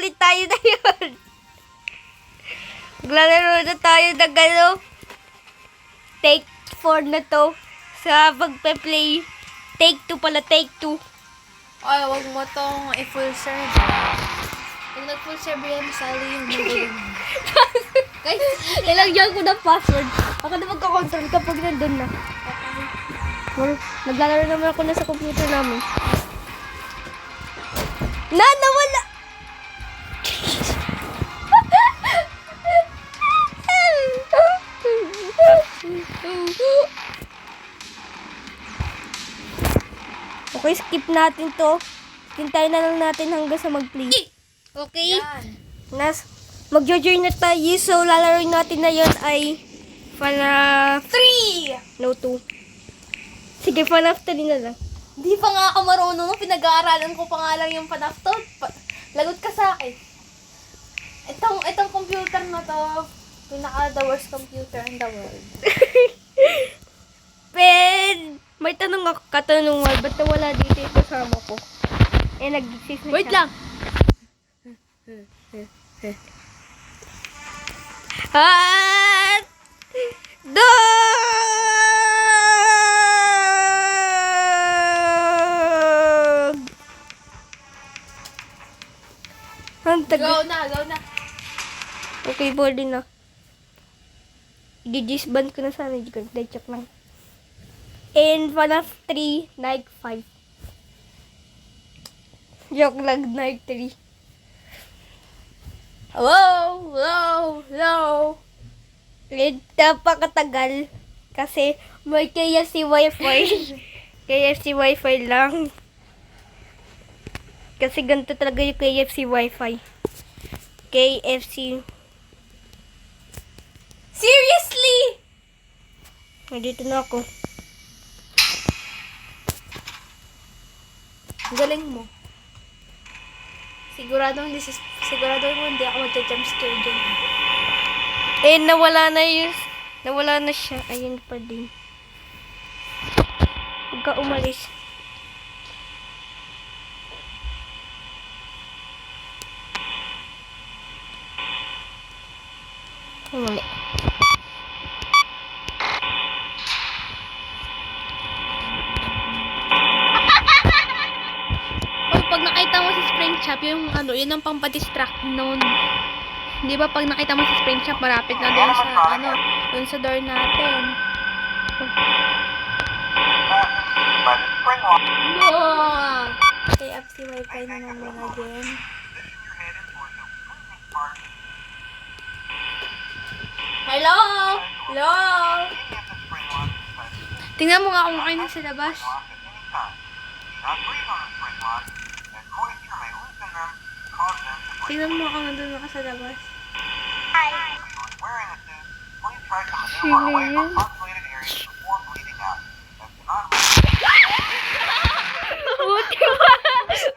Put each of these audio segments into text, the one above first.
Gamit tayo na yun. Maglalaro na tayo ng ano. Take 4 na to. Sa pagpe-play. Take 2 pala, take 2. Ay, wag mo tong i-full serve. Pag nag-full serve yan, sali yung nagulong. Guys, Ilagyan ko ng password. Ako na magkakontrol kapag nandun na. Well, naglalaro naman ako na sa computer namin. Nawala! Okay, skip natin to. Hintayin na lang natin hanggang sa mag-play. Okay? yan. Magjo-join na tayo. So, lalaroin natin na yun ay FNAF 3! No 2. Sige, FNAF 3 na lang. Di pa nga ako marunong. Pinag-aaralan ko pa nga lang yung FNAF to. Lagot ka sa akin. Itong computer na to, pinaka-the worst computer in the world. May tanong ako, katanungan, ba't nawala dito yung kasama ko? Nag-exist na Wait siya. lang! At dog! Ang tagal. Go na! Okay, pwede na. I-disband ko na sana. Check lang. And FNAF 3, Night 5. Joke lang, Night 3. Hello! And napakatagal. Kasi may KFC Wi-Fi. KFC Wi-Fi lang. Kasi ganito talaga yung KFC Wi-Fi. KFC. Seriously? Nandito na ako. Galing mo. Sigurado mo hindi ako mag-jump scare dyan. Nawala na siya. Ayun pa din. Huwag ka umalis. Mali. Oy, pag nakita mo si Spring Shop, yun ang pampadistract noon. Di ba pag nakita mo si Spring Shop, marapit na doon sa door natin. No! KFC Wi-Fi na naman again. Hello? Hello? Tingnan mo nga kung kayo sa labas. Tingnan mo kung nandun ka sa labas. Sino yun?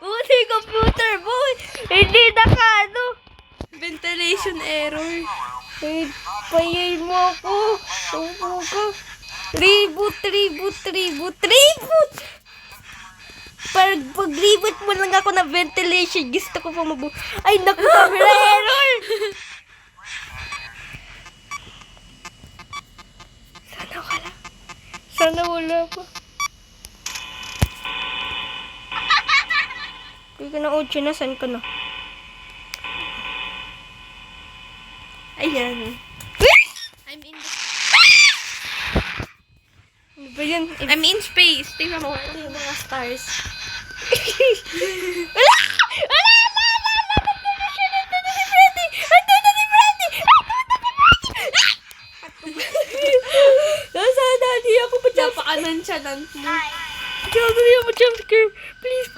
Buti computer, boy. Hindi ano. Ventilation error. Payayin mo ako. Tupo ka. Reboot. Pag-reboot mo lang ako ng ventilation, gusto ko pa Ay, naku, camera error! Sana wala pa. Hindi ka na 8 na, saan ka na? Ayan. I'm in Ano ba yan? I'm in space. Tingnan mo. Ito yung mga stars. Wala! Ito na si Freddy! Nasaan hindi ako pa Napaka-nonchalant mo. Hindi ako jump scare. Please.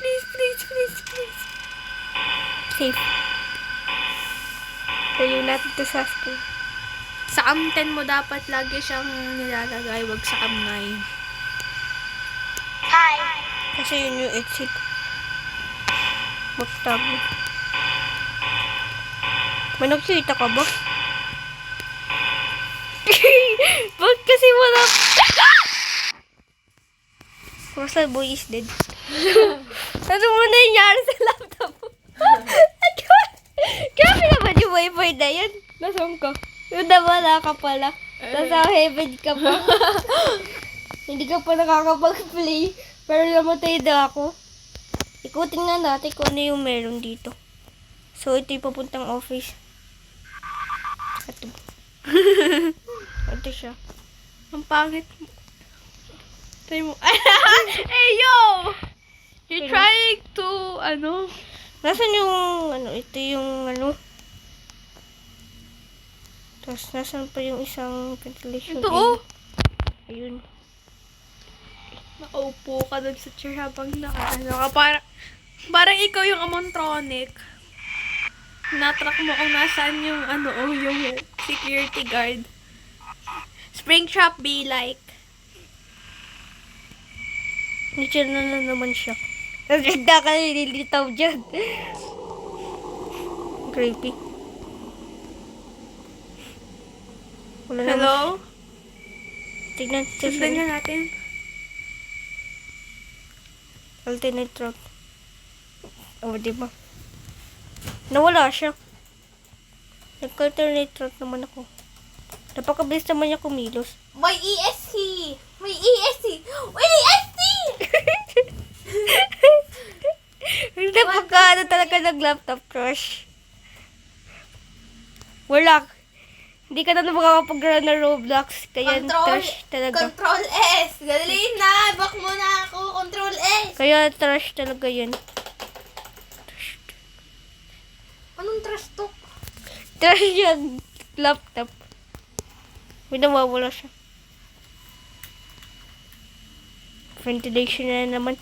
Safe. Tayo natin to sa screen. Sa cam 10 mo dapat lagi siyang nilalagay. Wag sa cam 9. Kasi yun yung exit. Magtab. May nagkita ka ba? Ba't kasi wala? Russell boy is dead. Ano mo nangyari sa laptop mo? boy na yun. Nasaan ka? Yun na wala ka pala. Nasa heaven ka pa. Hindi ka pa nakakapag-play. Pero namatay na ako. Ikutin nga natin kung ano yung meron dito. So, ito yung papuntang office. Ito. Ito siya. Ang pangit mo. Try mo. Hey, yo! You're trying to, ano? Nasaan yung, ito yung, Tapos, nasaan pa yung isang ventilation? Ito, oh! Ayun. Nakaupo ka dun sa chair habang ka. Parang ikaw yung Amontronic. Natrack mo kung nasaan yung, yung security guard. Springtrap be like. Nature na naman siya. Tapos, bigla ka nililitaw dyan. Creepy. Wala naman. Hello? Tignan. Sundan nga natin. Alternate route. O, diba? Nawala siya. Nag-alternate route naman ako. Napakabilis naman niya kumilos. May ESC! May ESC! May ESC! Hindi pagka talaga nag-laptop crush. Wala. Hindi ka na makakapag-run na Roblox. Kaya trash talaga. Control S! Galing na! Back mo na ako! Control S! Kaya trash talaga yan. Anong trash talk? Trash yan. Laptop. May nawawala siya. Ventilation na naman.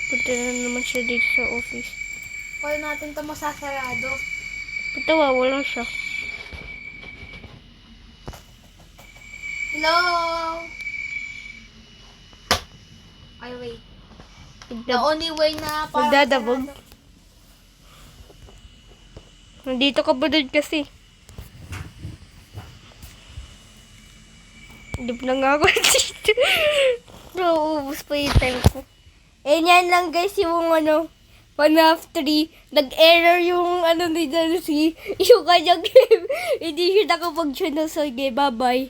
Punta na naman siya dito sa office. Kaya natin ito masasarado. Punta wala siya. Hello? Ay, wait. The only way na para Magdadabog. masarado. Nandito ka ba doon kasi? Hindi na nga ako dito. Nauubos pa yung time ko. Eh, yan lang guys yung FNAF 3. Nag-error yung ni Nancy. Yung kanyang game. Hindi siya nakapag-tune. So, okay, bye-bye.